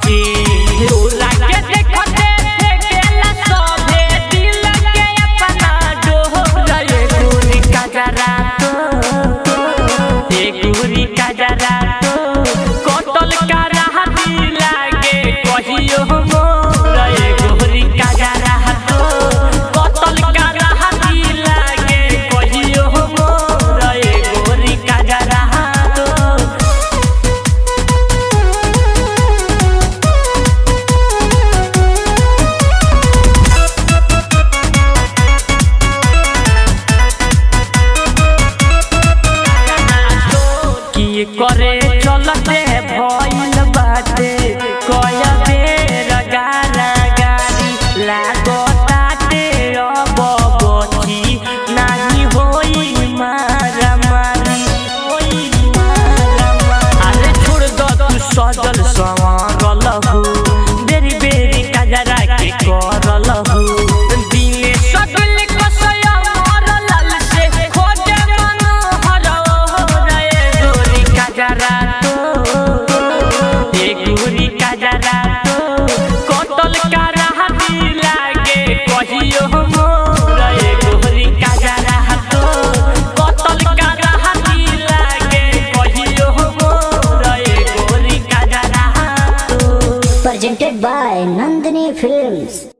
के रोला के देखते फेकेला सभे दिल के अपना डोहरे गोरी का जरा तो गोरी का जरा तो कटल का रहा लागे कहियो मोरे गोरी का जरा तो कटल का रहा लागे कहियो मोरे गोरी का जरा तो करे चलते भइल बाटे कय बेर गारा गारी लागताटे अब बची नाही होई मारा मारी अरे छोड़ दो तू सजल संवरल हो बेरी बेरी कजरा के करल हो दिने सगल कसय मरल से खोजे मनोहर रे गोरी कजरा तो गोरी कजरा तो कटल का रहा लागे कहियो मोरे गोरी कजरा तो कटल का रहा लागे कहियो मोरे गोरी कजरा तो Presented by Nandini Films.